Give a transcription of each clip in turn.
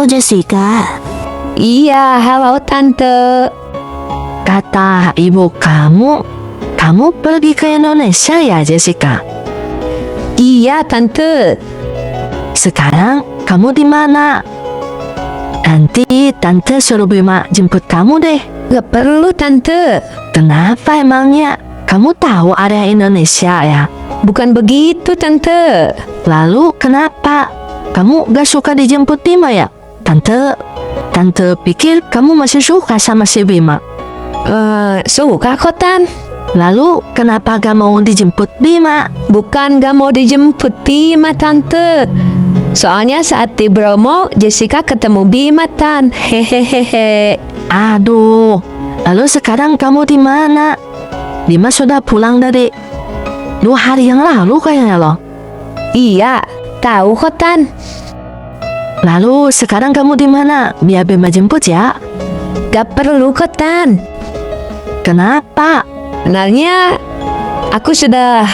Halo Jessica, Iya, halo Tante. kata ibu kamu pergi ke Indonesia ya Jessica? Iya, Tante. Sekarang kamu di mana? Nanti Tante suruh Bima jemput kamu deh. Gak perlu, Tante. Kenapa emangnya? Kamu tahu area Indonesia ya? Bukan begitu, Tante. Lalu kenapa? Kamu gak suka dijemput Bima ya? Tante pikir kamu masih suka sama si Bima. Suka kok, Tan. Lalu kenapa gak mau dijemput Bima? Bukan gak mau dijemput Bima, Tante. Soalnya saat di Bromo, Jessica ketemu Bima, Tan. Hehehehe. Aduh, lalu sekarang kamu di mana? Bima sudah pulang dari 2 hari yang lalu kayaknya loh. Iya, tahu kok, Tan. Lalu sekarang kamu di mana? Biar Bima jemput ya. Gak perlu kok, Tan. Kenapa? Sebenarnya aku sudah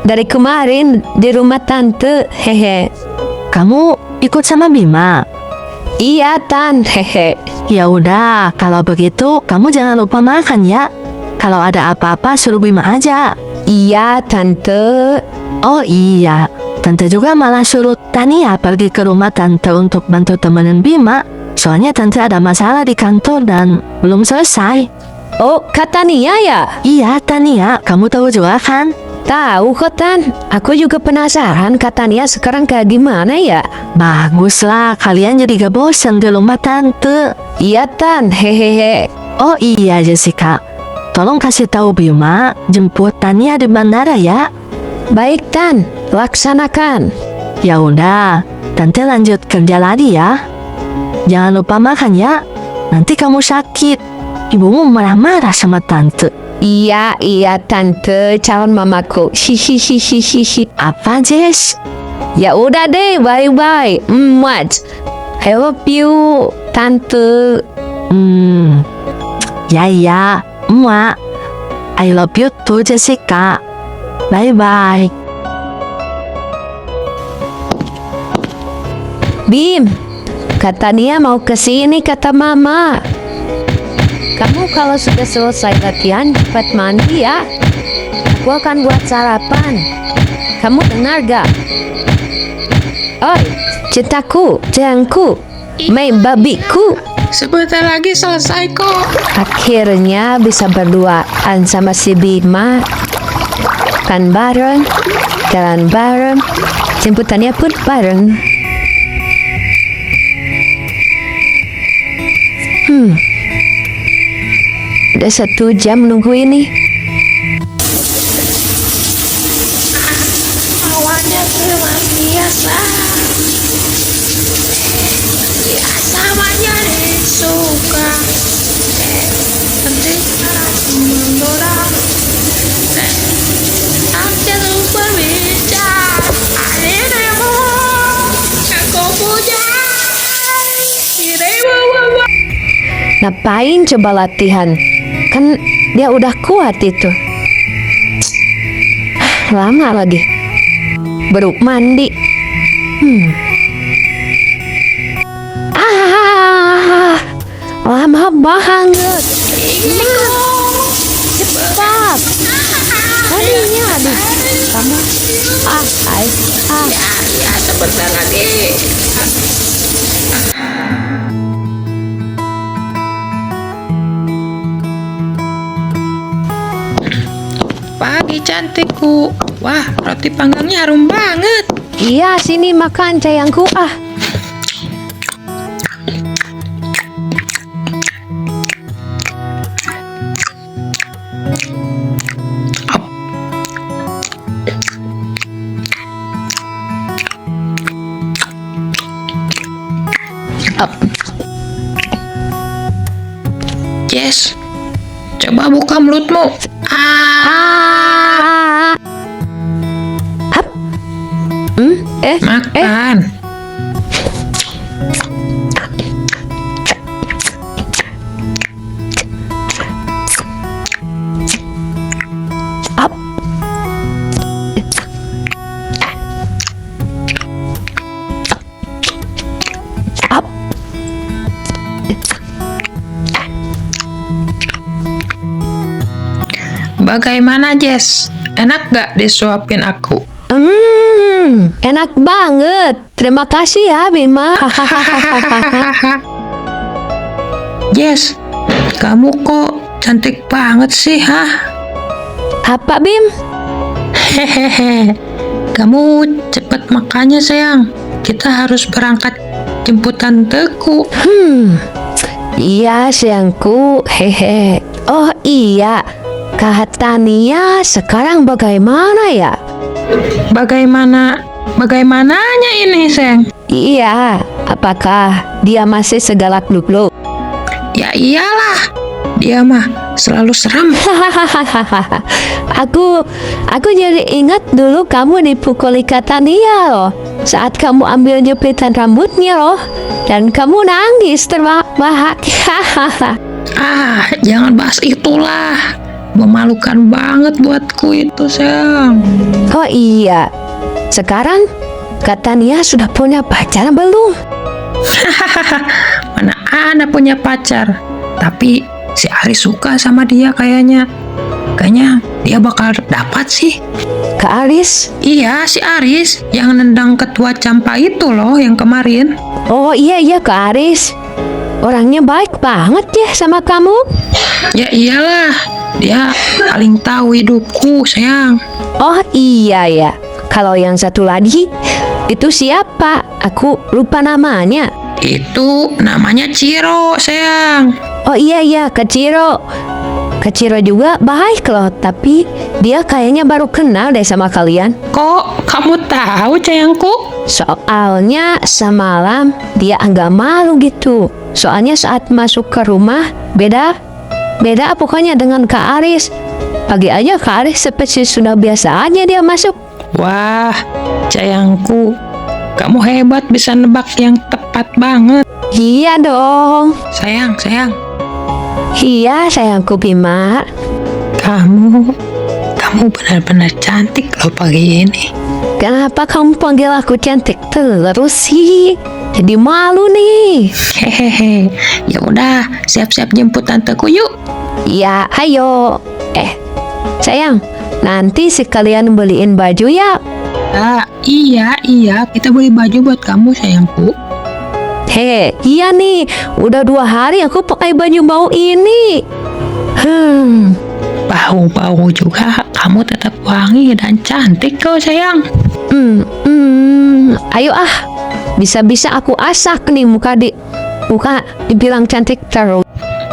dari kemarin di rumah Tante. Hehe. Kamu ikut sama Bima? Iya, Tan. Hehe. Ya udah, kalau begitu kamu jangan lupa makan ya. Kalau ada apa-apa suruh Bima aja. Iya, Tante. Oh iya, Tante juga malah suruh Tania pergi ke rumah Tante untuk bantu temenin Bima. Soalnya Tante ada masalah di kantor dan belum selesai. Oh, kata Nia ya? Iya, Tania, kamu tahu juga kan? Tahu kok, Tan. Aku juga penasaran kata Nia sekarang kayak gimana ya? Baguslah, kalian jadi gak bosan di rumah Tante. Iya, Tan. Hehehe. Oh iya, Jessica. Tolong kasih tahu Bima jemput Tania di bandara ya. Baik, Tan. Laksanakan. Ya udah, Tante lanjut kerja lagi ya. Jangan lupa makan ya. Nanti kamu sakit. Ibumu marah-marah sama Tante. Iya, Tante. Calon mamaku. Hihihihihihi. Apa, Jess? Ya udah deh, bye-bye. Much. I love you, Tante. Ya, Emak. I love you too, Jessica. Bye-bye. Bim, kata Nia mau kesini kata Mama. Kamu kalau sudah selesai latihan cepat mandi ya. Aku akan buat sarapan. Kamu dengar gak? Oi, cintaku, sayangku, main babiku. Sebentar lagi selesai kok. Akhirnya bisa berduaan sama si Bima. Kan bareng, jalan bareng, jemputannya pun bareng. Udah 1 jam nunggu ini. Awalnya luar biasa. Ya samanya disuka. Nanti harus mendorong. Nanti lupa berbicara. Ada yang mau aku punya. Ngapain coba latihan? Kan dia udah kuat itu. Lama lagi. Baru mandi. Lama banget. Cepat. Mandinya aduh. Kamu. Ya sebentar lagi. Pagi cantikku. Wah, roti panggangnya harum banget. Iya, sini makan sayangku. Yes. Coba buka mulutmu. Makan. Bagaimana, Jess? Enak gak disuapin aku? Enak banget. Terima kasih ya, Bima. Jess, kamu kok cantik banget sih, Apa, Bim? Hehehe, kamu cepet makannya sayang. Kita harus berangkat jemput tanteku. Iya, sayangku. Hehe. Oh iya, Kak Tania sekarang bagaimana ya? Bagaimananya ini, sayang? Iya, apakah dia masih segalak dulu? Ya iyalah, dia mah selalu seram. Aku jadi ingat dulu kamu dipukuli Kak Tania loh. Saat kamu ambil jepitan rambutnya loh. Dan kamu nangis terbahak-bahak. Jangan bahas itulah. Memalukan banget buatku itu, sayang. Oh iya, sekarang Kak Tania sudah punya pacar belum? Mana ada punya pacar. Tapi si Aris suka sama dia kayaknya. Kayaknya dia bakal dapat sih. Kak Aris? Iya, si Aris yang nendang ketua Campa itu loh yang kemarin. Oh iya Kak Aris. Orangnya baik banget ya sama kamu. Ya iyalah, dia paling tahu hidupku, sayang. Oh iya ya. Kalau yang satu lagi itu siapa? Aku lupa namanya. Itu namanya Ciro, sayang. Oh iya Kak Ciro. Kak Ciro juga baik loh, tapi dia kayaknya baru kenal deh sama kalian. Kok kamu tahu, sayangku? Soalnya semalam dia agak malu gitu. Soalnya saat masuk ke rumah beda pokoknya dengan Kak Aris. Pagi aja Kak Aris seperti sudah biasa aja dia masuk. Wah, sayangku, kamu hebat bisa nebak yang tepat banget. Iya dong. Sayang. Iya sayangku Bima. Kamu benar-benar cantik loh pagi ini. Kenapa kamu panggil aku cantik terus sih? Jadi malu nih. Hehehe. Ya udah, siap-siap jemput tanteku yuk. Ya, ayo. Sayang, nanti sekalian beliin baju ya. Iya, kita beli baju buat kamu, sayangku. Iya nih, udah 2 hari aku pakai baju bau ini. Bau-bau juga, kamu tetap wangi dan cantik kok, sayang. Ayo bisa-bisa aku asak nih muka dibilang cantik terus.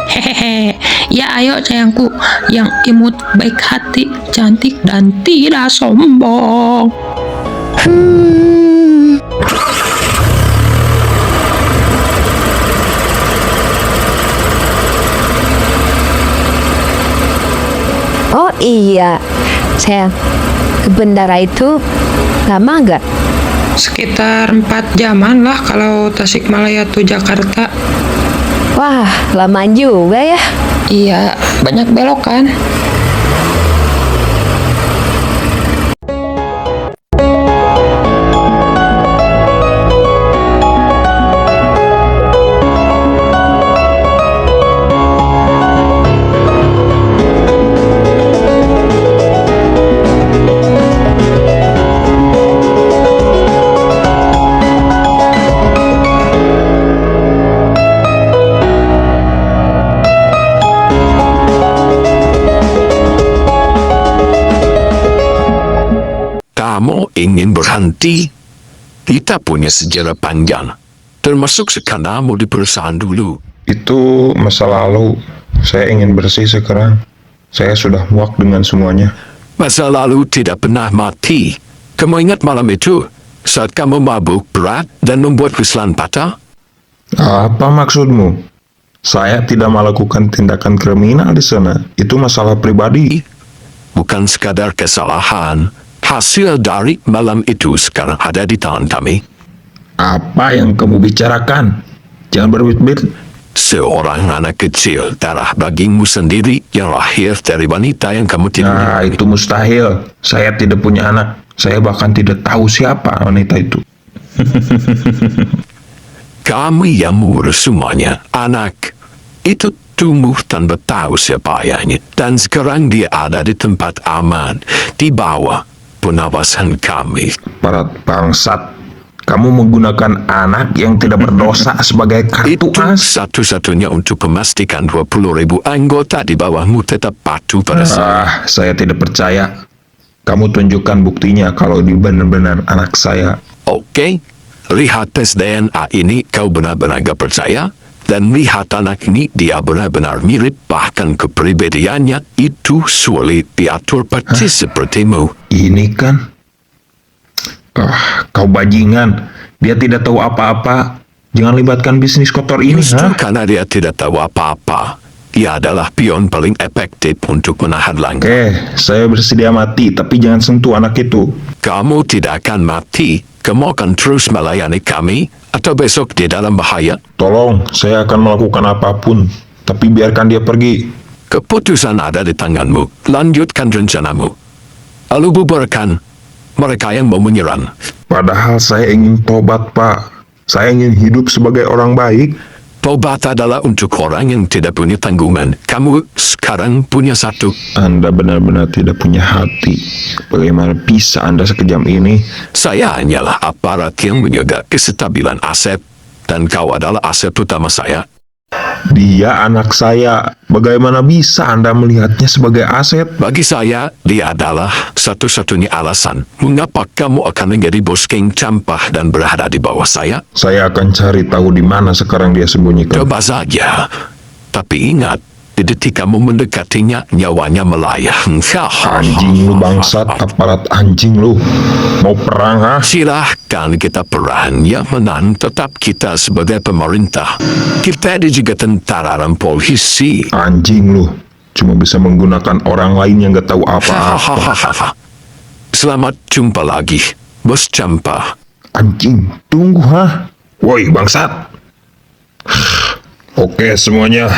Hehehe. Ya ayo sayangku, yang imut, baik hati, cantik dan tidak sombong. Oh iya, sayang, ke bandara itu lama nggak? Sekitar 4 jaman lah kalau Tasikmalaya to Jakarta. Wah, lama juga ya. Iya, banyak belokan. Kamu ingin berhenti? Kita punya sejarah panjang, termasuk sekarang di perusahaan dulu. Itu masa lalu. Saya ingin bersih sekarang. Saya sudah muak dengan semuanya. Masa lalu tidak pernah mati. Kamu ingat malam itu, saat kamu mabuk berat dan membuat kesalahan patah? Apa maksudmu? Saya tidak melakukan tindakan kriminal di sana. Itu masalah pribadi. Bukan sekadar kesalahan. Hasil dari malam itu sekarang ada di tangan kami. Apa yang kamu bicarakan? Jangan berbit-bit. Seorang anak kecil darah dagingmu sendiri yang lahir dari wanita yang kamu tidak. Nah, itu mustahil. Saya tidak punya anak. Saya bahkan tidak tahu siapa wanita itu. Kami yang mengurus semuanya, anak. Itu tumbuh tanpa tahu siapa ayahnya. Dan sekarang dia ada di tempat aman, di bawah pengawasan kami. Para bangsat, kamu menggunakan anak yang tidak berdosa sebagai kartu Itu as. satu-satunya untuk memastikan 20.000 anggota di bawahmu tetap patuh pada saya. Saya tidak percaya. Kamu tunjukkan buktinya kalau dia benar-benar anak saya. Oke, lihat tes DNA ini kau benar-benar gak percaya? Dan lihat anak ini, dia benar-benar mirip, bahkan kepribadiannya itu sulit diatur persis sepertimu. Ini kan... kau bajingan. Dia tidak tahu apa-apa. Jangan libatkan bisnis kotor ini, Justru ha? karena dia tidak tahu apa-apa, ia adalah pion paling efektif untuk menahan langkah. Saya bersedia mati, tapi jangan sentuh anak itu. Kamu tidak akan mati. Kamu akan terus melayani kami, atau besok di dalam bahaya. Tolong, saya akan melakukan apapun. Tapi biarkan dia pergi. Keputusan ada di tanganmu. Lanjutkan rencanamu. Lalu bubarkan mereka yang mau menyerang. Padahal saya ingin tobat, Pak. Saya ingin hidup sebagai orang baik. Tobat adalah untuk orang yang tidak punya tanggungan. Kamu sekarang punya satu. Anda benar-benar tidak punya hati. Bagaimana bisa Anda sekejam ini? Saya hanyalah aparat yang menjaga kestabilan aset. Dan kau adalah aset utama saya. Dia anak saya. Bagaimana bisa Anda melihatnya sebagai aset? Bagi saya, dia adalah satu-satunya alasan mengapa kamu akan menjadi bos geng sampah dan berada di bawah saya. Saya akan cari tahu di mana sekarang dia sembunyikan. Coba saja. Tapi ingat, di detik kamu mendekatinya, nyawanya melayang. Anjing lu bangsat, aparat anjing lu. Mau perang, ha? Silahkan kita perang, yang menang tetap kita sebagai pemerintah. Kita ada juga tentara dan polisi. Anjing lu. Cuma bisa menggunakan orang lain yang gak tahu apa-apa. Hahaha. Selamat jumpa lagi, Bos Campa. Anjing, tunggu, ha? Woi, bangsat. Oke, semuanya.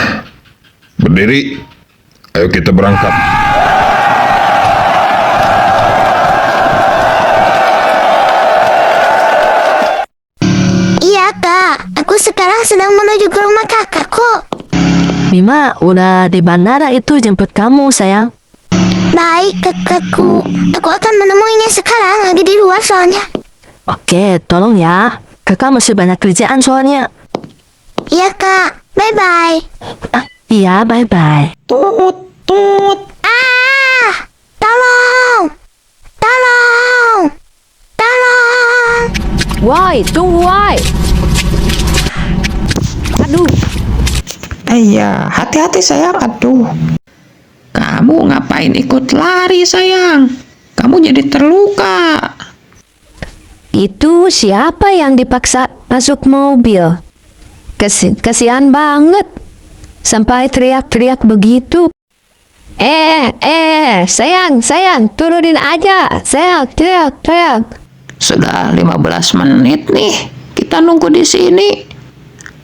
Berdiri. Ayo kita berangkat. Iya kak, aku sekarang sedang menuju ke rumah kakak kok. Bima, udah di bandara itu jemput kamu, sayang. Baik kakakku, aku akan menemuinya sekarang, lagi di luar soalnya. Oke, tolong ya. Kakak masih banyak kerjaan soalnya. Iya kak, bye-bye. Iya, bye-bye. Ah, tolong, tolong, tolong. Woi, tunggu woi. Aduh, Iya, hati-hati sayang. Aduh. Kamu ngapain ikut lari sayang? Kamu jadi terluka. itu siapa yang dipaksa masuk mobil? Kasihan banget. Sampai teriak-teriak begitu. Sayang, turunin aja. Sayang, teriak. Sudah 15 menit nih. Kita nunggu di sini.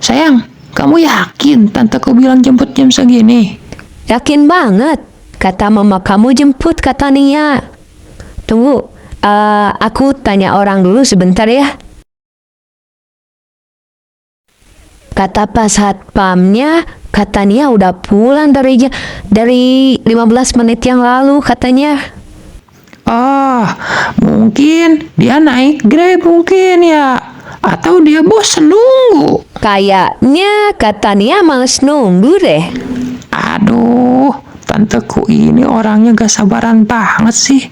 Sayang, kamu yakin tanteku bilang jemput jam segini? Yakin banget. Kata mama kamu jemput, kata Nia. Tunggu, aku tanya orang dulu sebentar ya. Kata pas satpamnya, kata Nia udah pulang dari 15 menit yang lalu katanya. Oh, mungkin dia naik Grab mungkin ya. Atau dia bosan nunggu. Kayaknya kata Nia males nunggu deh. Aduh, tanteku ini orangnya gak sabaran banget sih.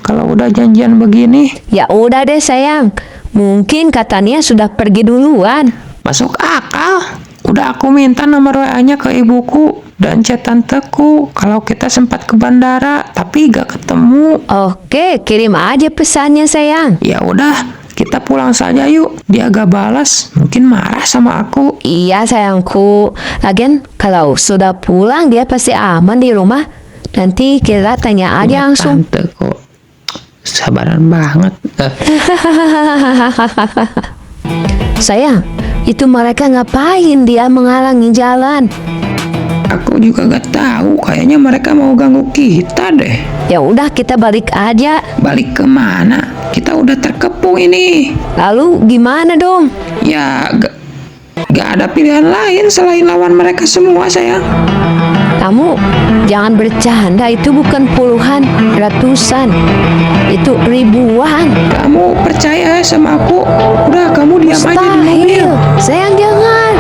Kalau udah janjian begini. Ya udah deh sayang. Mungkin kata Nia sudah pergi duluan. Masuk akal. Udah aku minta nomor WA-nya ke ibuku dan chat tanteku kalau kita sempat ke bandara tapi gak ketemu. Oke, kirim aja pesannya sayang. Ya udah, kita pulang saja yuk. Dia gak balas, mungkin marah sama aku. Iya sayangku. Lagian kalau sudah pulang dia pasti aman di rumah. Nanti kita tanya aja langsung. Tanteku sabaran banget. Sayang, itu mereka ngapain dia menghalangi jalan? Aku juga gak tahu. Kayaknya mereka mau ganggu kita deh. Ya udah kita balik aja. Balik kemana? Kita udah terkepung ini. Lalu gimana dong? Ya, Gak ada pilihan lain selain lawan mereka semua, sayang. Kamu jangan bercanda, itu bukan puluhan, ratusan. Itu ribuan. Kamu percaya sama aku? Udah, kamu diam aja di mobil. Mustahil. Sayang, jangan.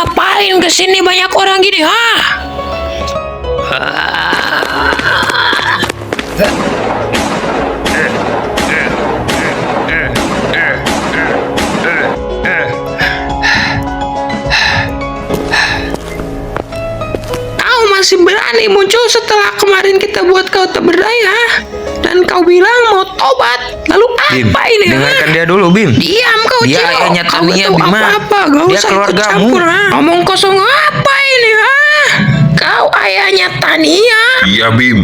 ngapain kesini banyak orang gini, ha? Kau masih berani muncul setelah kemarin kita buat kau tak berdaya, dan kau bilang mau tobat. Lalu Bim, apa ini? dengarkan dia dulu, Bim. Diam kau, Dia Ciro. ayahnya Kau Tania, gak tahu Bima. apa-apa. Gak Dia usah ikut keluargamu. campur, ha? Ngomong kosong apa ini, ha? Kau ayahnya Tania. Iya, Bim.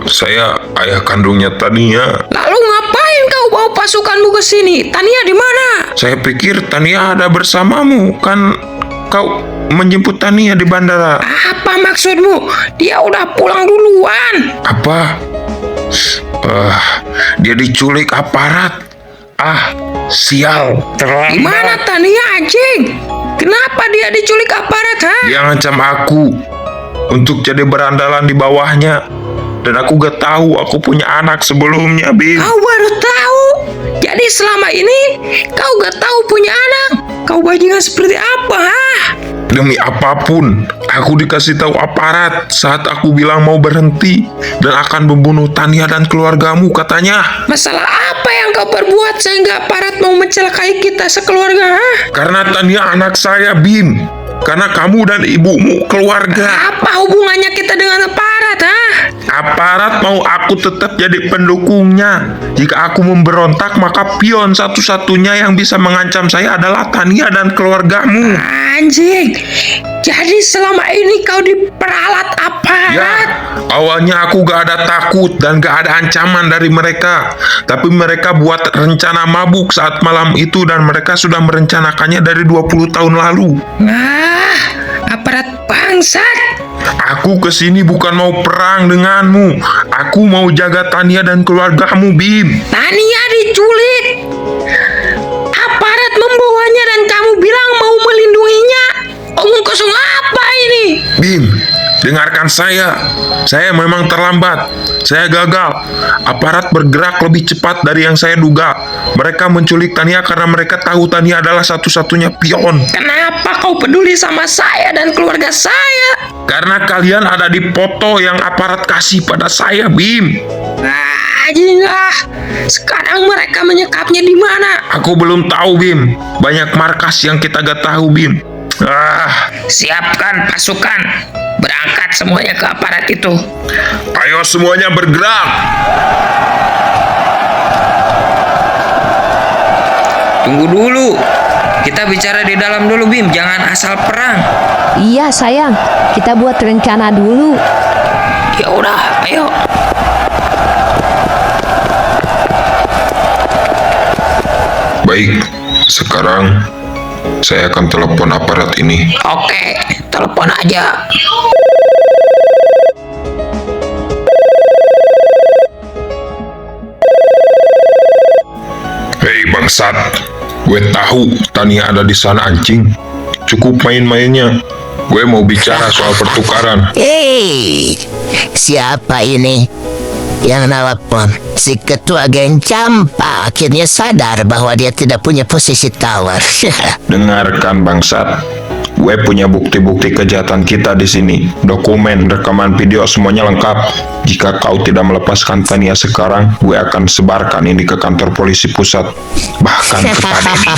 Saya ayah kandungnya Tania. Lalu ngapain kau bawa pasukanmu ke sini? Tania di mana? Saya pikir Tania ada bersamamu. Kan kau menjemput Tania di bandara. Apa maksudmu? Dia udah pulang duluan. Apa? Dia diculik aparat. Sial. Di mana Tania, anjing? Kenapa dia diculik aparat, ha? Dia ngancam aku untuk jadi berandalan di bawahnya. Dan aku gak tahu aku punya anak sebelumnya, Bim. Kau baru tahu? Jadi selama ini kau gak tahu punya anak? Kau bajingan seperti apa, ha? Demi apapun, aku dikasih tahu aparat saat aku bilang mau berhenti dan akan membunuh Tania dan keluargamu, katanya. Masalah apa yang kau perbuat sehingga aparat mau mencelakai kita sekeluarga, ha? Karena Tania anak saya, Bim. Karena kamu dan ibumu keluarga. Apa hubungannya kita dengan aparat, ha? Aparat mau aku tetap jadi pendukungnya. Jika aku memberontak, maka pion satu-satunya yang bisa mengancam saya adalah Tania dan keluargamu. Anjing, jadi selama ini kau diperalat aparat? Ya, awalnya aku gak ada takut dan gak ada ancaman dari mereka. Tapi mereka buat rencana mabuk saat malam itu dan mereka sudah merencanakannya dari 20 tahun lalu. Nah, aparat bangsat? Aku kesini bukan mau perang denganmu. Aku mau jaga Tania dan keluargamu, Bim. Tania diculik. Aparat membawanya dan kamu bilang mau melindunginya. Omong kosong apa ini? Bim, dengarkan saya. Saya memang terlambat. Saya gagal. Aparat bergerak lebih cepat dari yang saya duga. Mereka menculik Tania karena mereka tahu Tania adalah satu-satunya pion. Kenapa kau peduli sama saya dan keluarga saya? Karena kalian ada di foto yang aparat kasih pada saya, Bim. Anjing ah. Sekarang mereka menyekapnya di mana? Aku belum tahu, Bim. Banyak markas yang kita gak tahu, Bim. Siapkan pasukan. Berangkat semuanya ke aparat itu. Ayo semuanya bergerak. Tunggu dulu. Kita bicara di dalam dulu, Bim. Jangan asal perang. Iya sayang, kita buat rencana dulu. Ya udah, ayo. Baik, sekarang saya akan telepon aparat ini. Oke, telepon aja. Hei bangsat, gue tahu Tania ada di sana anjing. Cukup main-mainnya. Gue mau bicara soal pertukaran. Hei, siapa ini yang nelpon? Si ketua geng Campa akhirnya sadar bahwa dia tidak punya posisi tawar. Dengarkan bangsat, gue punya bukti-bukti kejahatan kita di sini. Dokumen, rekaman video semuanya lengkap. Jika kau tidak melepaskan Tania sekarang, gue akan sebarkan ini ke kantor polisi pusat. Bahkan kepada ini.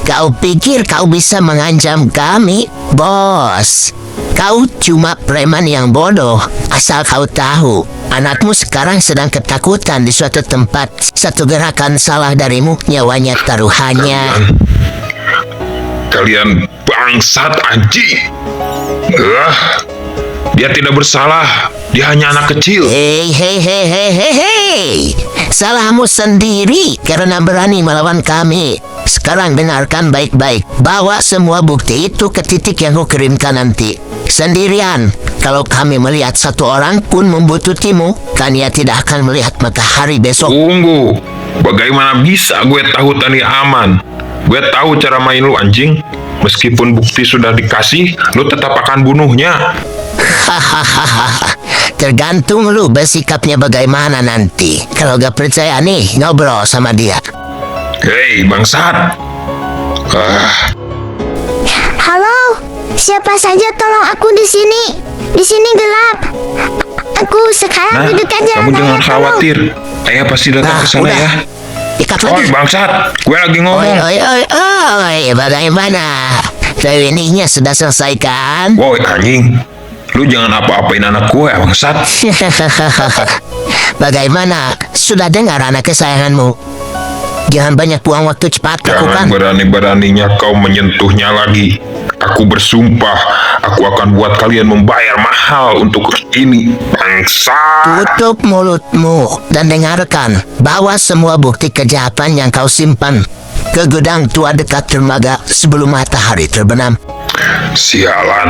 Kau pikir kau bisa mengancam kami, bos? Kau cuma preman yang bodoh. Asal kau tahu, anakmu sekarang sedang ketakutan di suatu tempat. Satu gerakan salah darimu, nyawanya taruhannya. Kalian bangsat anjing. Dia tidak bersalah. Dia hanya anak kecil. Hei. Salahmu sendiri karena berani melawan kami. Sekarang dengarkan baik-baik. Bawa semua bukti itu ke titik yang ku kirimkan nanti. Sendirian. Kalau kami melihat satu orang pun membututimu, Tania tidak akan melihat matahari besok. Tunggu. Bagaimana bisa gue tahu Tania aman? Gue tahu cara main lu anjing. Meskipun bukti sudah dikasih, lu tetap akan bunuhnya. Tergantung lu bersikapnya bagaimana nanti. Kalau gak percaya nih, ngobrol sama dia. Hei bangsat. Halo, siapa saja tolong aku di sini. Di sini gelap. Aku sekarang duduk aja. Kamu jangan Tolong. khawatir. Ayah pasti datang ke sana udah. ya. Ikat Oi lagi. bangsat, gue lagi ngomong. Oi, bagaimana? Trainingnya sudah selesai kan? Woi anjing, lu jangan apa-apain anak gue bangsat. Bagaimana? Sudah dengar anak kesayanganmu? Jangan banyak buang waktu, cepat Jangan lakukan. berani-beraninya kau menyentuhnya lagi. Aku bersumpah, aku akan buat kalian membayar mahal untuk ini, bangsa. Tutup mulutmu dan dengarkan. Bawa semua bukti kejahatan yang kau simpan ke gudang tua dekat dermaga sebelum matahari terbenam. Sialan,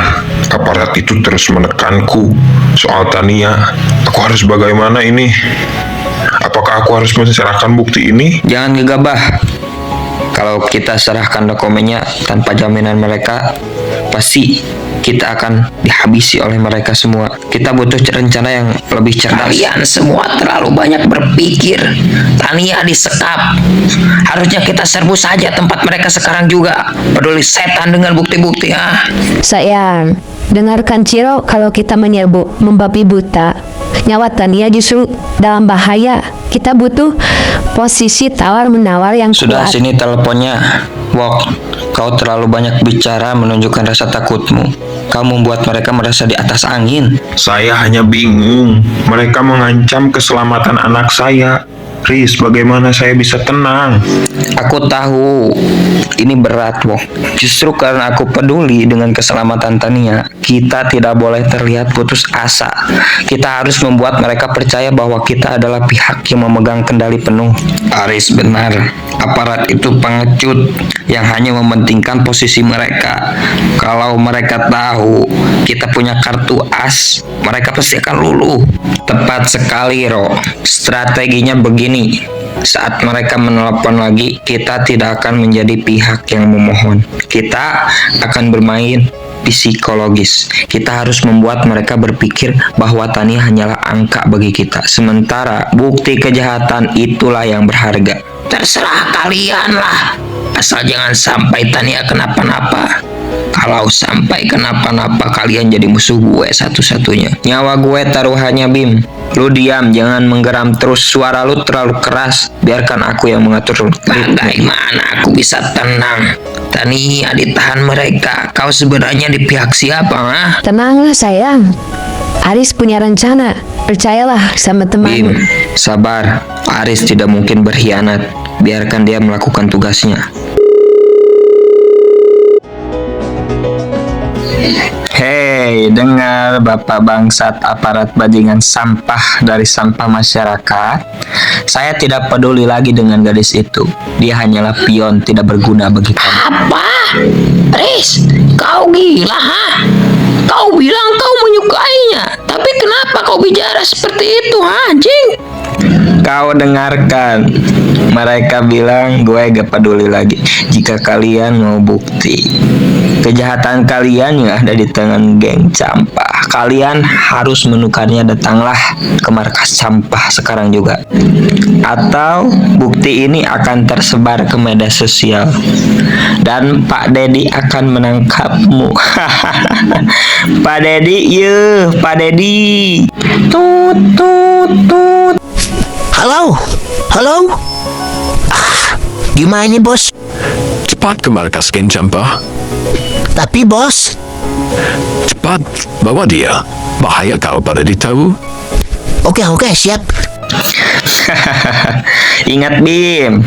aparat itu terus menekanku soal Tania. Aku harus bagaimana ini? Apakah aku harus menserahkan bukti ini? Jangan gegabah. Kalau kita serahkan dokumennya tanpa jaminan mereka, pasti kita akan dihabisi oleh mereka semua. Kita butuh rencana yang lebih cerdas. Kalian semua terlalu banyak berpikir. Tania disekap. Harusnya kita serbu saja tempat mereka sekarang juga. Peduli setan dengan bukti-bukti ah. Sayang, dengarkan Ciro, kalau kita menyerbu membabi buta, nyawa Tania justru dalam bahaya. Kita butuh posisi tawar-menawar yang Sudah kuat. sini teleponnya. Wok, kau terlalu banyak bicara menunjukkan rasa takutmu. Kau membuat mereka merasa di atas angin. Saya hanya bingung. Mereka mengancam keselamatan anak saya. Riz, bagaimana saya bisa tenang? Aku tahu ini berat, Wo. Justru karena aku peduli dengan keselamatan Tania, kita tidak boleh terlihat putus asa. Kita harus membuat mereka percaya bahwa kita adalah pihak yang memegang kendali penuh. Aris benar, aparat itu pengecut yang hanya mementingkan posisi mereka. Kalau mereka tahu kita punya kartu as, mereka pasti akan luluh. Tepat sekali, Ro. Strateginya begini. Saat mereka menelepon lagi, kita tidak akan menjadi pihak yang memohon. Kita akan bermain psikologis. Kita harus membuat mereka berpikir bahwa Tania hanyalah angka bagi kita. Sementara bukti kejahatan itulah yang berharga. Terserah kalian lah. Asal jangan sampai Tania kenapa-napa. Kalau sampai kenapa-napa, kalian jadi musuh gue satu-satunya. Nyawa gue taruhannya, Bim. Lu diam, jangan menggeram terus. Suara lu terlalu keras. Biarkan aku yang mengatur. Bagaimana aku bisa tenang? Tania ditahan mereka. Kau sebenarnya di pihak siapa, ha? Tenanglah sayang. Aris punya rencana. Percayalah sama Bim, teman. sabar. Aris tidak mungkin berkhianat. Biarkan dia melakukan tugasnya. Hei, dengar Bapak bangsat aparat bajingan sampah dari sampah masyarakat. Saya tidak peduli lagi dengan gadis itu. Dia hanyalah pion tidak berguna bagi kami. Apa? Riz, kau gila, ha? Kau bilang kau menyukainya, tapi kenapa kau bicara seperti itu, anjing? Kau dengarkan. Mereka bilang gue gak peduli lagi. Jika kalian mau bukti kejahatan kalian yang ada di tangan geng sampah, kalian harus menukarnya. Datanglah ke markas sampah sekarang juga. Atau bukti ini akan tersebar ke media sosial dan Pak Dedi akan menangkapmu. Pak Dedi, Pak Dedi. Tut tut tut. Halo? Halo? Gimana nih, bos? Cepat ke markas geng sampah. Tapi, bos, Cepat bawa dia. Bahaya kau pada ditahu. oke, siap. Ingat, Bim,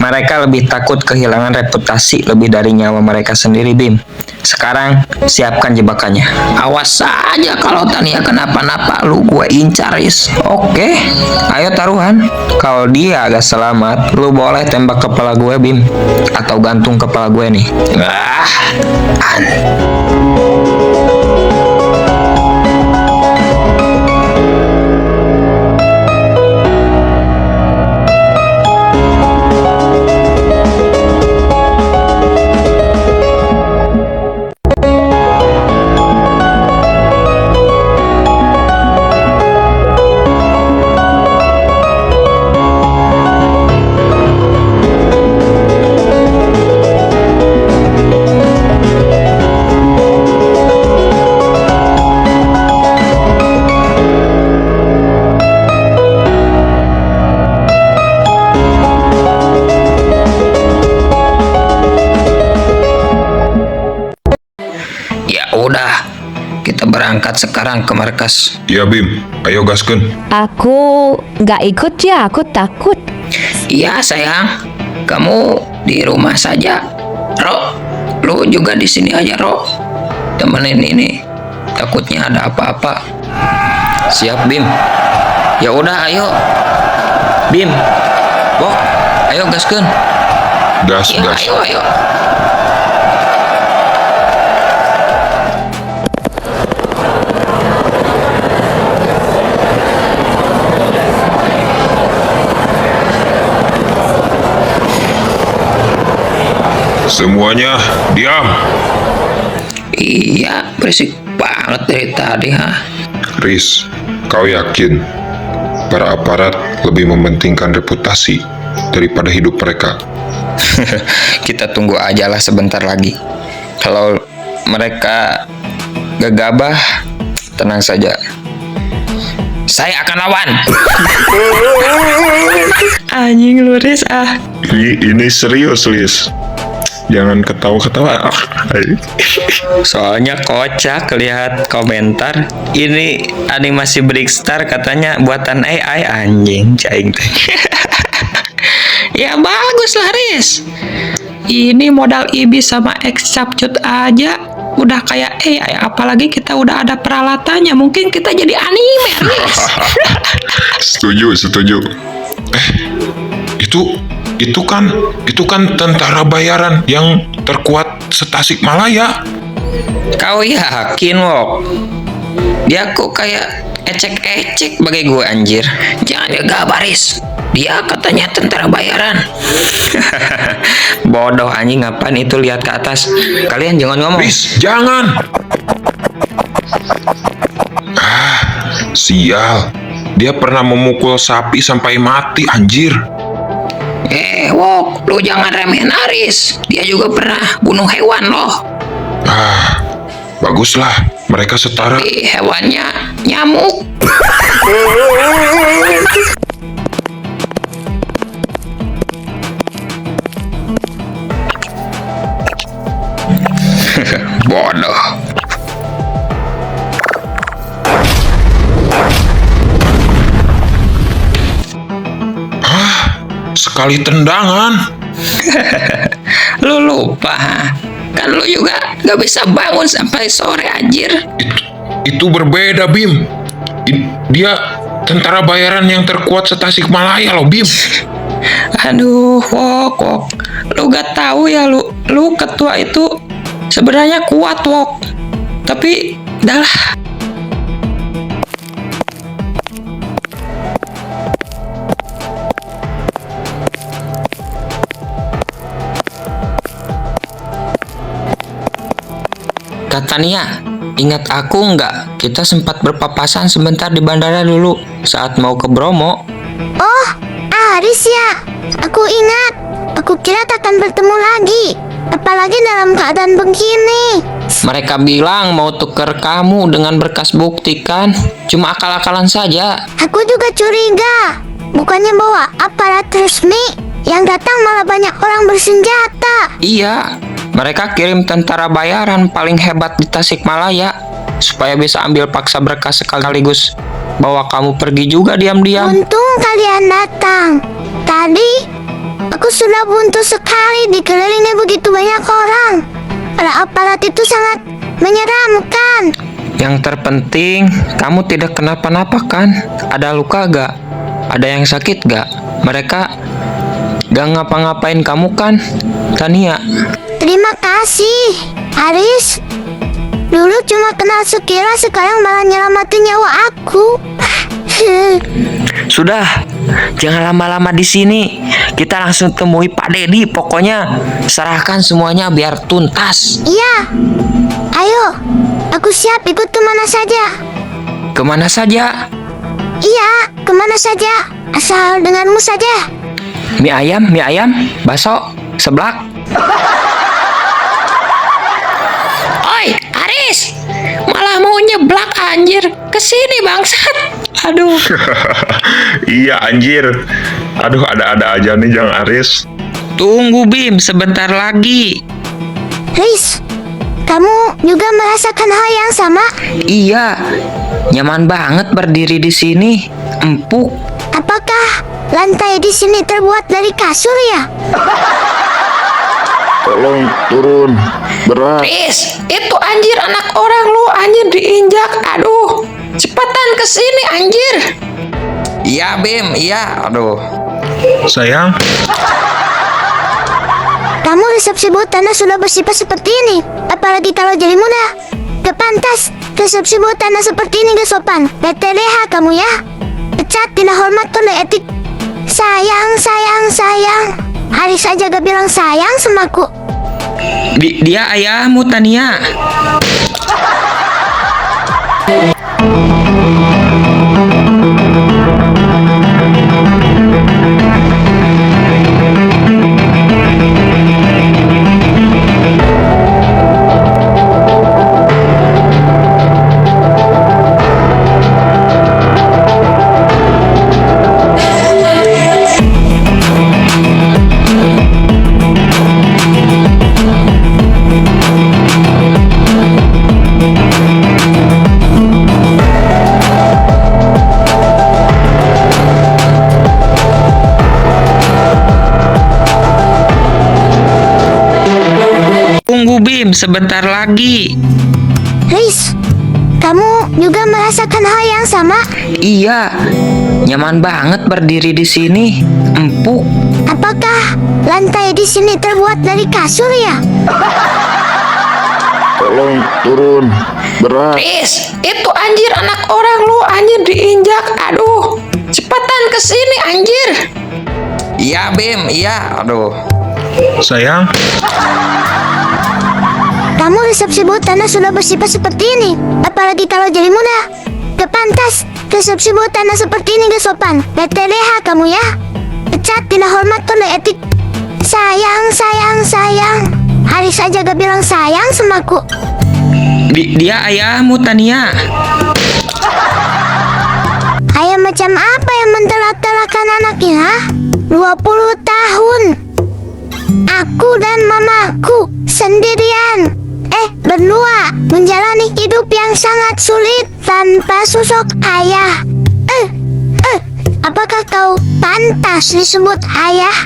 mereka lebih takut kehilangan reputasi lebih dari nyawa mereka sendiri, Bim. Sekarang siapkan jebakannya. Awas saja kalau Tania kenapa-napa, lu gue incar, Riz. Oke, ayo taruhan. Kalau dia agak selamat, lu boleh tembak kepala gue, Bim. Atau gantung kepala gue nih. Udah, kita berangkat sekarang ke markas. Ya Bim, ayo gaskeun. Aku nggak ikut ya, aku takut. Iya sayang, kamu di rumah saja. Ro, lu juga di sini aja, Ro. Temenin ini. Takutnya ada apa-apa. Siap, Bim. Ya udah, ayo. Bim, Bok, ayo gaskeun. Gas, Iya, gas. ayo. Semuanya diam. Iya, berisik banget dari tadi, ha. Riz, kau yakin para aparat lebih mementingkan reputasi daripada hidup mereka? Kita tunggu aja lah sebentar lagi. Kalau mereka gegabah, tenang saja. Saya akan lawan. Anjing lu, Riz, ah. Ini serius, Liz. Jangan ketawa-ketawa. Soalnya kocak lihat komentar. Ini animasi Brickstar katanya buatan AI, anjing, cing. Ya bagus lah, Riz. Ini modal ibis sama X capcut aja udah kayak AI, apalagi kita udah ada peralatannya. Mungkin kita jadi anime, Riz. Setuju. Itu kan tentara bayaran yang terkuat se-Tasikmalaya. Kau yakin, Wok? Dia kok kayak ecek-ecek bagai gue, anjir. Jangan gegabah, Riz. Dia katanya tentara bayaran. Bodoh anjing, ngapain itu lihat ke atas? Kalian jangan ngomong. Riz, jangan. Sial. Dia pernah memukul sapi sampai mati, anjir. Wok, lu jangan remehin Aris. Dia juga pernah bunuh hewan loh. Baguslah. Mereka setara. Hewannya nyamuk. Bodoh. Sekali tendangan. Lu lupa, kan lu juga gak bisa bangun sampai sore, anjir. Itu berbeda, Bim. Dia tentara bayaran yang terkuat se-Tasikmalaya loh, Bim. Aduh, Wok. Lu gak tahu ya, lu ketua itu sebenarnya kuat, Wok. Tapi udahlah. Tania, ingat aku nggak? Kita sempat berpapasan sebentar di bandara dulu saat mau ke Bromo. Oh, Aris ya. Aku ingat. Aku kira takkan bertemu lagi. Apalagi dalam keadaan begini. Mereka bilang mau tuker kamu dengan berkas bukti kan? Cuma akal-akalan saja. Aku juga curiga. Bukannya bawa aparat resmi, yang datang malah banyak orang bersenjata. Iya. Mereka kirim tentara bayaran paling hebat di Tasikmalaya supaya bisa ambil paksa berkas sekaligus bawa kamu pergi juga diam-diam. Untung kalian datang. Tadi aku sudah buntu sekali dikelilingi begitu banyak orang. Para aparat itu sangat menyeramkan. Yang terpenting kamu tidak kenapa-napa kan? Ada luka gak? Ada yang sakit gak? Mereka gak ngapa-ngapain kamu kan, Tania? Terima kasih, Aris. Dulu cuma kenal sekilas, sekarang malah nyelamatin nyawa aku. Sudah, jangan lama-lama di sini. Kita langsung temui Pak Dedi. Pokoknya serahkan semuanya biar tuntas. Iya. Ayo, aku siap ikut kemana saja. Kemana saja? Iya, kemana saja. Asal denganmu saja. Mie ayam, bakso, seblak. Oi, Aris, malah mau nyeblak anjir. Kesini bangsat. Aduh. Iya, anjir. Aduh, ada-ada aja nih Jang Aris. Tunggu Bim, sebentar lagi. Riz, kamu juga merasakan hal yang sama? Iya, nyaman banget berdiri di sini. Empuk. Apakah lantai di sini terbuat dari kasur ya? Tolong turun, berat. Riz, itu anjir anak orang lu anjir diinjak. Aduh, cepetan ke sini anjir. Iya Bim, iya. Aduh. Sayang. Kamu resepsi tanah sudah bersifat seperti ini. Apalagi kalau jadi muda. Gak pantas. Resepsi tanah seperti ini gak sopan. Leha kamu ya. Pecat, tidak hormat, kode etik. Sayang. Hari saja gak bilang sayang samaku. Dia ayahmu, Tania. Bim, sebentar lagi. Riz, kamu juga merasakan hal yang sama? Iya, nyaman banget berdiri di sini. Empuk. Apakah lantai di sini terbuat dari kasur ya? Tolong turun, berat. Riz, itu anjir anak orang lu, anjir diinjak. Aduh, cepetan ke sini anjir. Iya Bim, iya. Aduh. Sayang, Kamu resepsi buat tanah sudah bersifat seperti ini. Apalagi kalau jadi muda. Gak pantas. Resepsi buat tanah seperti ini gak sopan. BTLH kamu ya. Pecat, tidak hormat, tidak etik. Sayang, sayang, sayang. Haris aja gak bilang sayang sama aku. Dia ayahmu, Tania. Ayah macam apa yang mentelak-telakan anaknya? 20 tahun. Aku dan mamaku sendirian. Berdua menjalani hidup yang sangat sulit tanpa sosok ayah. Apakah kau pantas disebut ayah?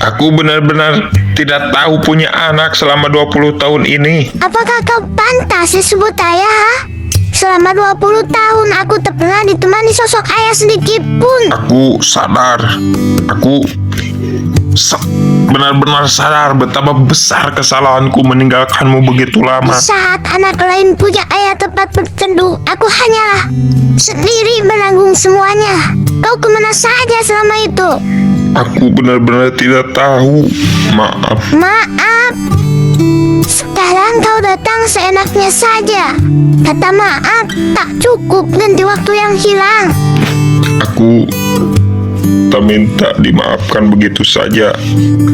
aku benar-benar tidak tahu punya anak selama 20 tahun ini. Apakah kau pantas disebut ayah? Ha? Selama 20 tahun aku tak pernah ditemani sosok ayah sedikit pun. Aku sadar. Aku benar-benar sadar betapa besar kesalahanku meninggalkanmu begitu lama. Saat anak lain punya ayah tempat berteduh, aku hanyalah sendiri menanggung semuanya. Kau kemana saja selama itu? Aku benar-benar tidak tahu. Maaf. Maaf. Sekarang kau datang seenaknya saja. Kata maaf tak cukup ganti waktu yang hilang. Aku tak minta dimaafkan begitu saja.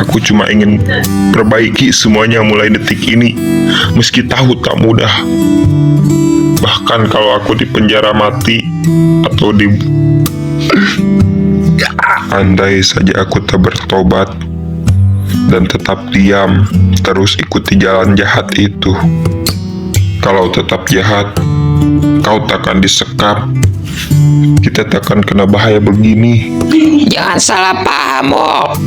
Aku cuma ingin perbaiki semuanya mulai detik ini. Meski tahu tak mudah. Bahkan kalau aku di penjara mati atau di... Andai saja aku tak bertobat dan tetap diam, terus ikuti jalan jahat itu. Kalau tetap jahat, kau takkan disekap. Kita takkan kena bahaya begini. Jangan salah paham, Wok.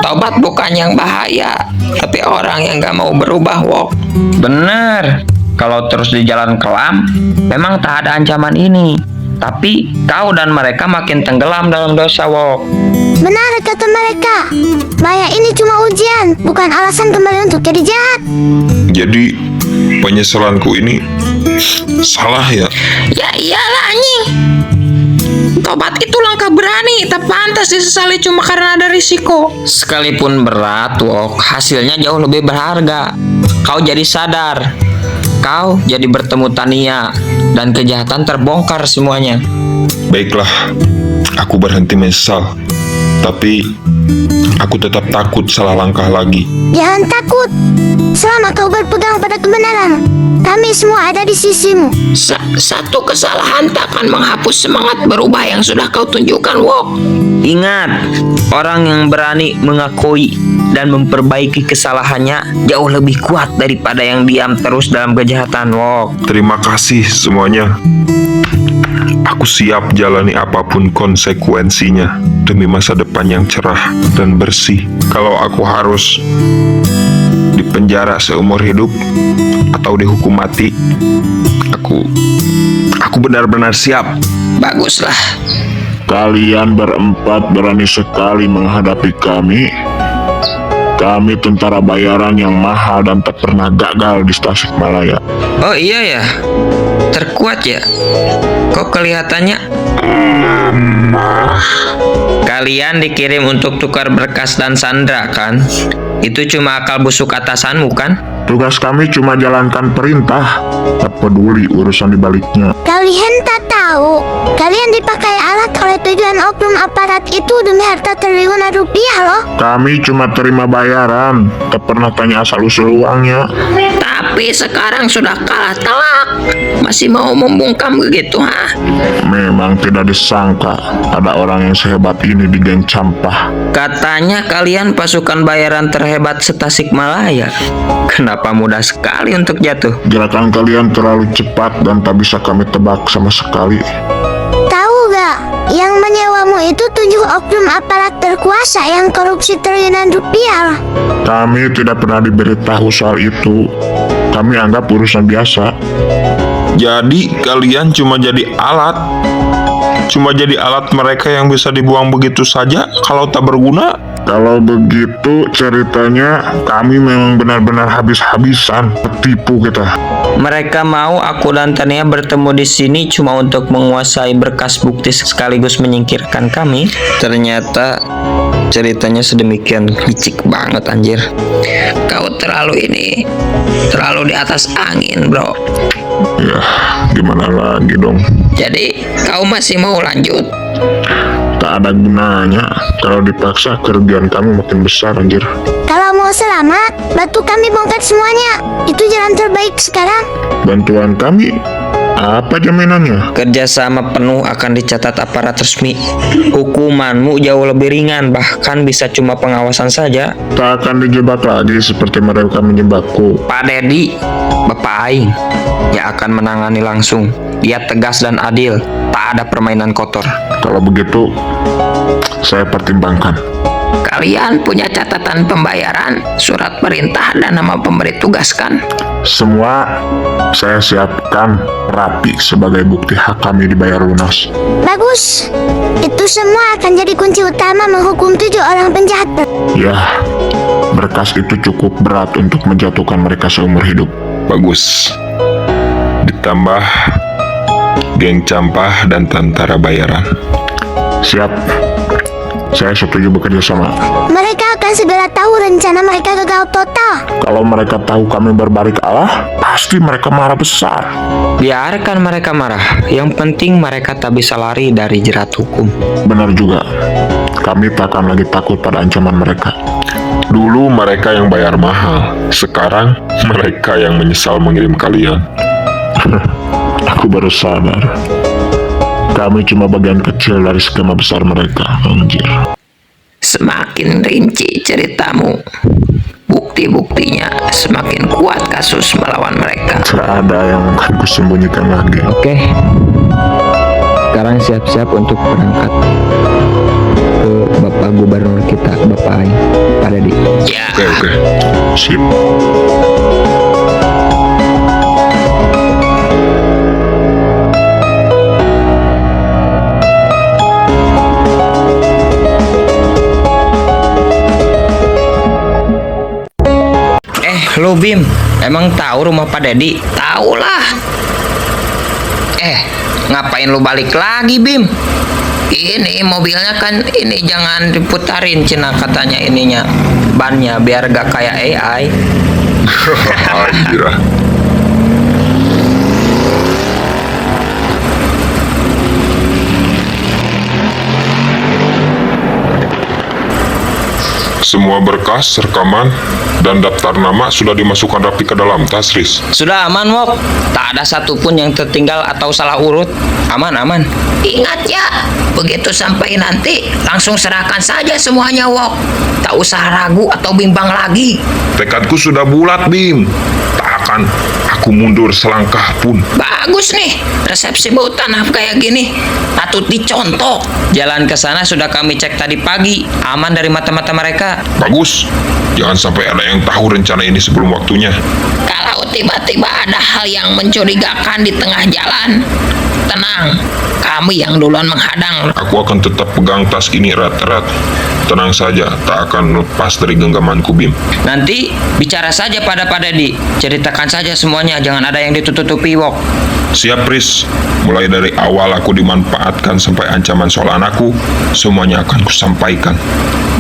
Tobat bukan yang bahaya, tapi orang yang gak mau berubah, Wok. Bener, kalau terus di jalan kelam, memang tak ada ancaman ini. Tapi kau dan mereka makin tenggelam dalam dosa, Wok. Benar kata mereka. Bahaya ini cuma ujian, bukan alasan kembali untuk jadi jahat. Jadi penyesalanku ini salah ya? Ya iyalah anjing. Tobat itu langkah berani, tak pantas disesali cuma karena ada risiko. Sekalipun berat, Wok, hasilnya jauh lebih berharga. Kau jadi sadar. Kau jadi bertemu Tania dan kejahatan terbongkar semuanya. Baiklah, aku berhenti menyesal. Tapi aku tetap takut salah langkah lagi. Jangan takut. Selama kau berpegang pada kebenaran, kami semua ada di sisimu. Satu kesalahan tak akan menghapus semangat berubah yang sudah kau tunjukkan, Wok. Ingat, orang yang berani mengakui dan memperbaiki kesalahannya jauh lebih kuat daripada yang diam terus dalam kejahatan, Wok. Terima kasih semuanya. Aku siap jalani apapun konsekuensinya demi masa depan yang cerah dan bersih. Kalau aku harus dipenjara seumur hidup atau dihukum mati, aku benar-benar siap. Baguslah. Kalian berempat berani sekali menghadapi kami. Kami tentara bayaran yang mahal dan tak pernah gagal di Tasikmalaya. Oh iya ya, terkuat ya. Kok kelihatannya kalian dikirim untuk tukar berkas dan sandra kan? Itu cuma akal busuk atasanmu kan? Tugas kami cuma jalankan perintah, tak peduli urusan dibaliknya. Kalian tak tahu, kalian dipakai alat oleh tujuan oknum aparat itu demi harta triliunan rupiah loh. Kami cuma terima bayaran, tak pernah tanya asal-usul uangnya. Tapi sekarang sudah kalah telak, masih mau membungkam begitu, ha? Memang tidak disangka ada orang yang sehebat ini di geng Campah. Katanya kalian pasukan bayaran terhebat se-Tasikmalaya. Kenapa mudah sekali untuk jatuh? Gerakan kalian terlalu cepat dan tak bisa kami tebak sama sekali. Tahu gak, yang menyewamu Itu 7 oknum aparat berkuasa yang korupsi triliunan rupiah. Kami tidak pernah diberitahu soal itu. Kami anggap urusan biasa. Jadi kalian cuma jadi alat. Cuma jadi alat mereka yang bisa dibuang begitu saja kalau tak berguna. Kalau begitu ceritanya, kami memang benar-benar habis-habisan tertipu kita. Mereka mau aku dan Tania bertemu di sini cuma untuk menguasai berkas bukti sekaligus menyingkirkan kami. Ternyata ceritanya sedemikian licik banget anjir. Kau terlalu di atas angin, bro. Ya, gimana lagi dong? Jadi kau masih mau lanjut? Tak ada gunanya. Kalau dipaksa, kerugian kami makin besar, anjir. Kalau mau selamat, bantu kami bongkar semuanya. Itu jalan terbaik sekarang. Bantuan kami? Apa jaminannya? Kerjasama penuh akan dicatat aparat resmi. Hukumanmu jauh lebih ringan, bahkan bisa cuma pengawasan saja. Tak akan dijebak lagi seperti mereka menjebakku. Pak Dedi, Bapak Aing, yang akan menangani langsung. Dia tegas dan adil, tak ada permainan kotor. Kalau begitu, saya pertimbangkan. Kalian punya catatan pembayaran, surat perintah, dan nama pemberi tugas kan? Semua saya siapkan rapi sebagai bukti hak kami dibayar lunas. Bagus. Itu semua akan jadi kunci utama menghukum 7 orang penjahat. Ya, berkas itu cukup berat untuk menjatuhkan mereka seumur hidup. Bagus. Ditambah geng Campah dan tentara bayaran. Siap. Saya setuju bekerja sama. Mereka akan segera tahu rencana mereka gagal total. Kalau mereka tahu kami berbalik Allah, pasti mereka marah besar. Biarkan mereka marah, yang penting mereka tak bisa lari dari jerat hukum. Benar juga. Kami tak akan lagi takut pada ancaman mereka. Dulu mereka yang bayar mahal, sekarang mereka yang menyesal mengirim kalian. Aku baru sadar. Kami cuma bagian kecil dari skema besar mereka, anjir. Semakin rinci ceritamu, bukti-buktinya semakin kuat kasus melawan mereka. Tak ada yang akan kusembunyikan lagi. Oke, sekarang siap-siap untuk berangkat ke Bapak Gubernur kita, Bapak Aing, Pak Dedi. Ya. Oke. Sip. Lo Bim, emang tahu rumah Pak Dedi? Tahu lah. Ngapain lo balik lagi Bim? Ini mobilnya kan ini jangan diputarin Cina katanya ininya bannya biar gak kayak AI. Anjir. Semua berkas, rekaman, dan daftar nama sudah dimasukkan rapi ke dalam tas, Riz. Sudah aman, Wok. Tak ada satupun yang tertinggal atau salah urut. Aman. Ingat ya, begitu sampai nanti, langsung serahkan saja semuanya, Wok. Tak usah ragu atau bimbang lagi. Tekadku sudah bulat, Bim. Tak akan aku mundur selangkah pun. Bagus nih, resepsi bau tanah kayak gini. Patut dicontoh. Jalan ke sana sudah kami cek tadi pagi. Aman dari mata-mata mereka. Bagus. Jangan sampai ada yang tahu rencana ini sebelum waktunya. Kalau tiba-tiba ada hal yang mencurigakan di tengah jalan, tenang, kami yang duluan menghadang. Aku akan tetap pegang tas ini erat-erat. Tenang saja, tak akan lepas dari genggamanku, Bim. Nanti bicara saja pada Pak Dedi. Ceritakan saja semuanya, jangan ada yang ditutupi, Wok. Siap, Riz. Mulai dari awal aku dimanfaatkan sampai ancaman soal anakku, semuanya akan kusampaikan.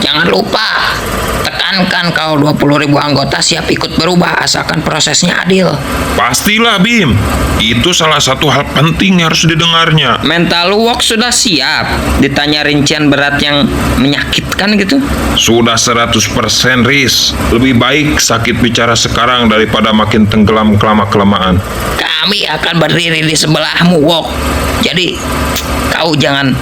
Jangan lupa, tekankan kau 20.000 anggota siap ikut berubah asalkan prosesnya adil. Pastilah, Bim. Itu salah satu hal penting yang harus didengarnya. Mental lu, Wok, sudah siap? Ditanya rincian berat yang menyakitkan gitu? Sudah 100%, Riz. Lebih baik sakit bicara sekarang daripada makin tenggelam kelamaan. Kami akan berdiri di sebelahmu, Wok. Jadi, kau jangan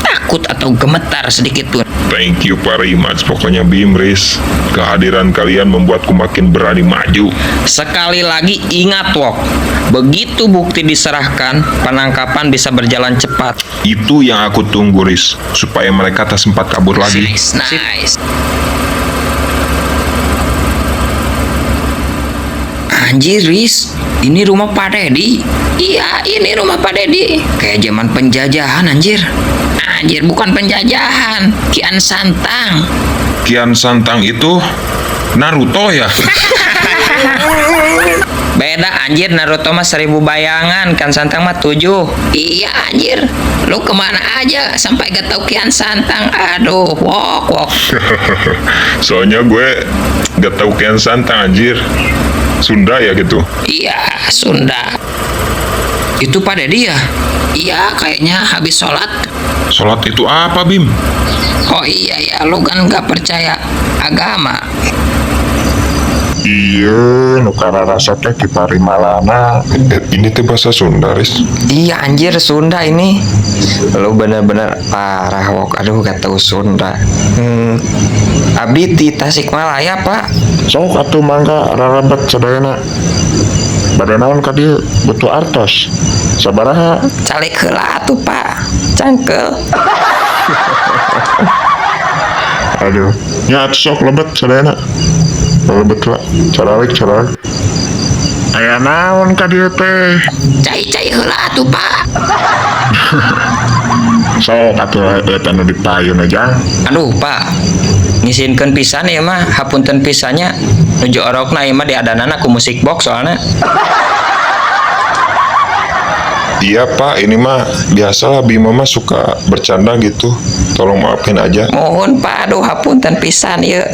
takut. takut atau gemetar sedikit pun. Thank you very much pokoknya Bim, Riz. Kehadiran kalian membuatku makin berani maju. Sekali lagi ingat Wok, begitu bukti diserahkan, penangkapan bisa berjalan cepat. Itu yang aku tunggu, Riz, supaya mereka tak sempat kabur lagi. Nice. Anjir, Riz, ini rumah Pak Dedi. Iya, ini rumah Pak Dedi. Kayak zaman penjajahan, anjir. Anjir, bukan penjajahan, Kian Santang. Kian Santang itu Naruto ya? Beda anjir, Naruto mah 1000 bayangan, Kian Santang mah 7. Iya anjir, lu kemana aja sampai gak tau Kian Santang? Aduh, wok. Soalnya gue gak tahu Kian Santang anjir. Sunda ya gitu? Iya, Sunda. Itu Pak Dedi ya? Iya, kayaknya habis sholat. Sholat itu apa, Bim? Oh iya ya, lu kan gak percaya agama. Iya, nukara rasanya di Parimalana. Ini tuh bahasa Sunda, Riz. Iya anjir, Sunda ini. Lu bener-bener parah, Wok. Aduh, gak tahu Sunda. Abdi di Tasikmalaya, Pak. Sok atuh mangga rarabat sadayana. Bade naon ka dieu butuh artos. Sabaraha? Calik heula atuh, Pak. Cangkel. Aduh, nya sok lebet sadayana. Lebet lah, caralik. Aya naon ka dieu teh? Cai heula atuh, Pak. Sok atuh eta nu dipayun aja. Aduh, Pak. Ngisinkeun pisan ya mah, hapunten pisannya. Nuju orokna ieu mah diadanana ku musik box soalnya. Iya Pak, ini mah biasalah Bima mah suka bercanda gitu. Tolong maafin aja. Mohon Pak, aduh hapunten pisan ya.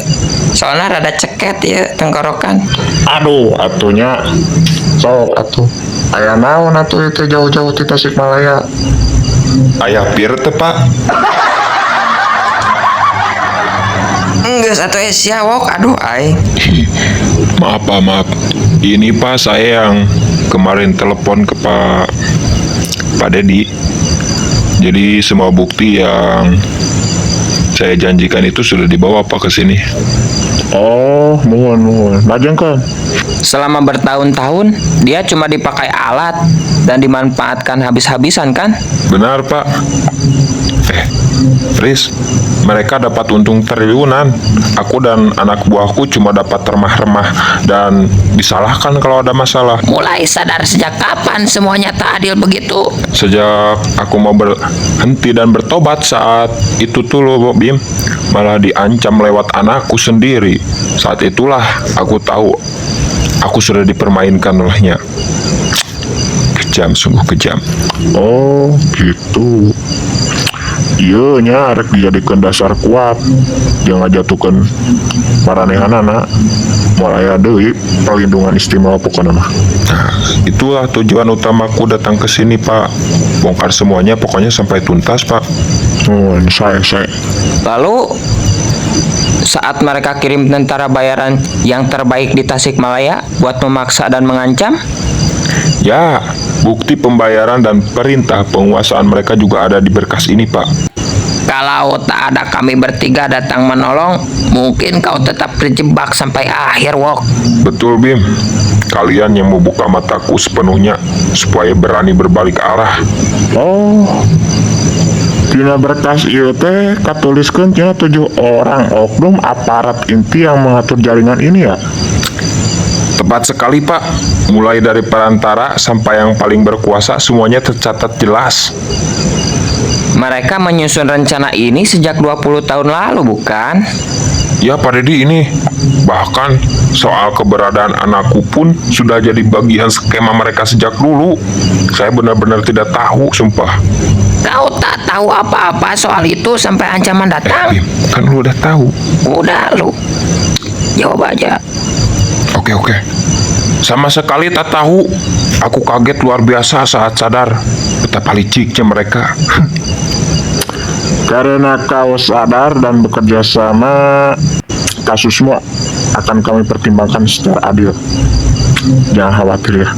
Soalnya rada ceket ya tenggorokan. Aduh, atunya sok atuh. Aya naon atuh itu jauh-jauh di Tasikmalaya. Ayah pir teh Pak. Geus atuh sia wok, aduh ai. Maaf Pak, maaf. Ini Pak saya yang kemarin telepon ke Pak Dedi. Jadi semua bukti yang saya janjikan itu sudah dibawa Pak ke sini. Oh, nuhun. Lajengkeun. Selama bertahun-tahun dia cuma dipakai alat dan dimanfaatkan habis-habisan kan? Benar Pak. Riz, mereka dapat untung triliunan. Aku dan anak buahku cuma dapat remah-remah dan disalahkan kalau ada masalah. Mulai sadar sejak kapan semuanya tak adil begitu? Sejak aku mau berhenti dan bertobat saat itu tuh loh Bim, malah diancam lewat anakku sendiri. Saat itulah aku tahu aku sudah dipermainkan olehnya. Kejam, sungguh kejam. Oh, gitu. Iya nya arek dijadikeun dasar kuat. Dia ngajatukeun maranehanana. Moal aya deui perlindungan istimewa pokokna mah. Nah, itulah tujuan utamaku datang ke sini, Pak. Bongkar semuanya pokoknya sampai tuntas, Pak. Nuhun, saya. Lalu saat mereka kirim tentara bayaran yang terbaik di Tasikmalaya buat memaksa dan mengancam? Ya, bukti pembayaran dan perintah penguasaan mereka juga ada di berkas ini, Pak. Kalau tak ada kami bertiga datang menolong, mungkin kau tetap terjebak sampai akhir, Wok. Betul, Bim. Kalian yang membuka mataku sepenuhnya supaya berani berbalik arah. Oh, dina berkas ieu teh katuliskeun cenah 7 orang oknum aparat inti yang mengatur jaringan ini ya. Tepat sekali, Pak. Mulai dari perantara sampai yang paling berkuasa, semuanya tercatat jelas. Mereka menyusun rencana ini sejak 20 tahun lalu, bukan? Ya, Pak Dedi, ini bahkan soal keberadaan anakku pun sudah jadi bagian skema mereka sejak dulu. Saya benar-benar tidak tahu, sumpah. Kau tak tahu apa-apa soal itu sampai ancaman datang? Bim, kan lu udah tahu. Udah, lu jawab aja. Oke. Sama sekali tak tahu. Aku kaget luar biasa saat sadar betapa liciknya mereka. Karena kau sadar dan bekerja sama, kasusmu akan kami pertimbangkan secara adil. Jangan khawatir ya.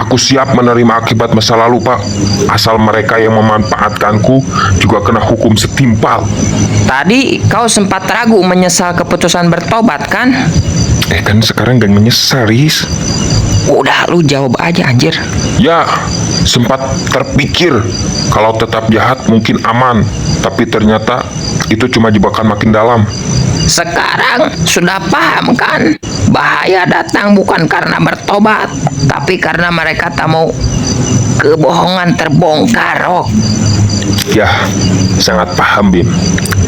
Aku siap menerima akibat masa lalu, Pak. Asal mereka yang memanfaatkanku juga kena hukum setimpal. Tadi kau sempat ragu menyesal keputusan bertobat kan? Kan sekarang gak menyesal, Riz. Udah, lu jawab aja anjir. Ya, sempat terpikir kalau tetap jahat mungkin aman, tapi ternyata itu cuma jebakan makin dalam. Sekarang sudah paham kan? Bahaya datang bukan karena bertobat, tapi karena mereka tak mau kebohongan terbongkar. Ya, sangat paham, Bim.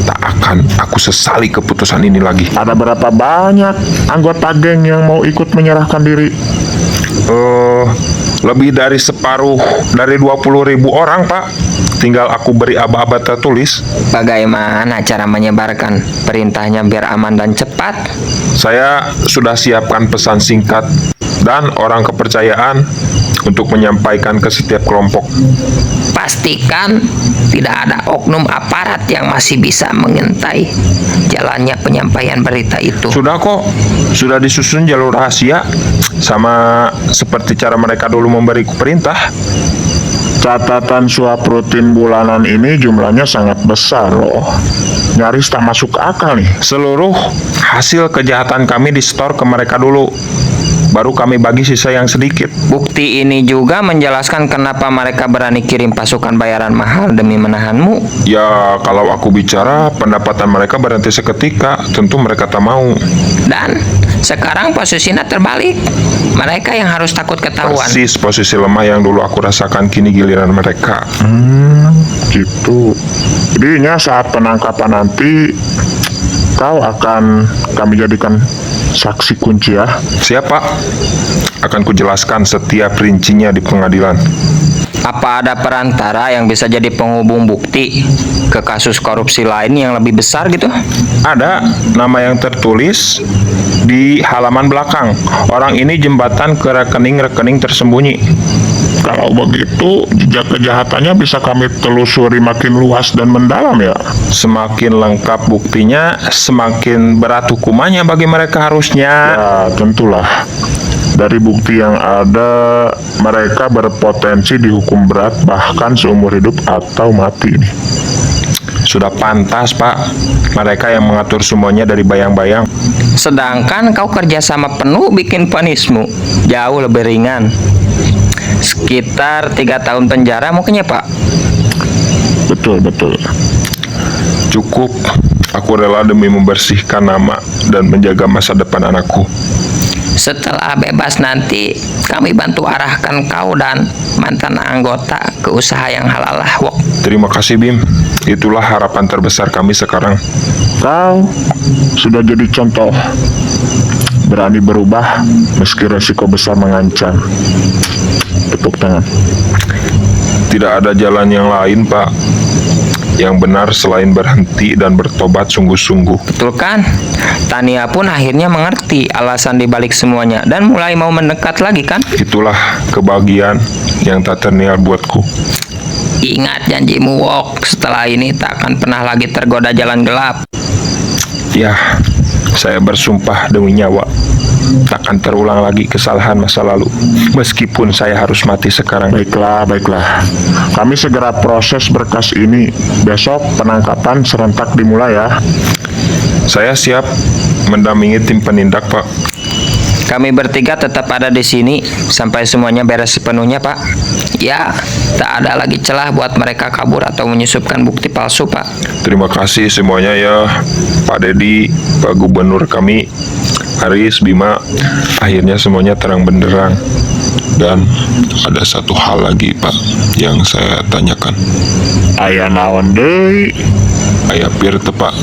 Tak akan aku sesali keputusan ini lagi. Ada berapa banyak anggota geng yang mau ikut menyerahkan diri? Lebih dari separuh dari 20.000 orang, Pak. Tinggal aku beri aba-aba tertulis. Bagaimana cara menyebarkan perintahnya biar aman dan cepat? Saya sudah siapkan pesan singkat dan orang kepercayaan untuk menyampaikan ke setiap kelompok. Pastikan tidak ada oknum aparat yang masih bisa mengintai jalannya penyampaian berita itu. Sudah kok, sudah disusun jalur rahasia, sama seperti cara mereka dulu memberiku perintah. Catatan suap rutin bulanan ini jumlahnya sangat besar loh. Nyaris tak masuk akal nih. Seluruh hasil kejahatan kami disetor ke mereka dulu, baru kami bagi sisa yang sedikit. Bukti ini juga menjelaskan kenapa mereka berani kirim pasukan bayaran mahal demi menahanmu. Ya, kalau aku bicara pendapatan mereka berhenti seketika, tentu mereka tak mau. Dan sekarang posisinya terbalik. Mereka yang harus takut ketahuan. Persis posisi lemah yang dulu aku rasakan, kini giliran mereka. Gitu. Jadinya saat penangkapan nanti kau akan kami jadikan saksi kunci ya. Siapa? Akan kujelaskan setiap rincinya di pengadilan. Apa ada perantara yang bisa jadi penghubung bukti ke kasus korupsi lain yang lebih besar gitu? Ada nama yang tertulis di halaman belakang. Orang ini jembatan ke rekening-rekening tersembunyi. Kalau begitu, jejak kejahatannya bisa kami telusuri makin luas dan mendalam ya. Semakin lengkap buktinya, semakin berat hukumannya bagi mereka harusnya. Ya, tentulah. Dari bukti yang ada, mereka berpotensi dihukum berat bahkan seumur hidup atau mati nih. Sudah pantas, Pak. Mereka yang mengatur semuanya dari bayang-bayang. Sedangkan kau kerjasama penuh bikin vonismu jauh lebih ringan. Sekitar 3 tahun penjara mungkin ya, Pak? Betul. Cukup. Aku rela demi membersihkan nama dan menjaga masa depan anakku. Setelah bebas nanti, kami bantu arahkan kau dan mantan anggota ke usaha yang halal lah, Wok. Terima kasih, Bim. Itulah harapan terbesar kami sekarang. Kau sudah jadi contoh. Berani berubah meski resiko besar mengancam. Tepuk tangan. Tidak ada jalan yang lain, Pak, yang benar selain berhenti dan bertobat sungguh-sungguh. Betul kan? Tania pun akhirnya mengerti alasan dibalik semuanya dan mulai mau mendekat lagi kan? Itulah kebahagiaan yang tak ternilai buatku. Ingat janjimu, Wok. Setelah ini tak akan pernah lagi tergoda jalan gelap. Ya, saya bersumpah demi nyawa, takkan terulang lagi kesalahan masa lalu, meskipun saya harus mati sekarang. Baiklah. Kami segera proses berkas ini. Besok penangkapan serentak dimulai ya. Saya siap mendampingi tim penindak, Pak. Kami bertiga tetap ada di sini sampai semuanya beres sepenuhnya, Pak. Ya, tak ada lagi celah buat mereka kabur atau menyusupkan bukti palsu, Pak. Terima kasih semuanya ya, Pak Dedi, Pak Gubernur kami, Haris, Bima. Akhirnya semuanya terang benderang. Dan ada satu hal lagi, Pak, yang saya tanyakan. Aya naon deui? Aya pir teu, Pak?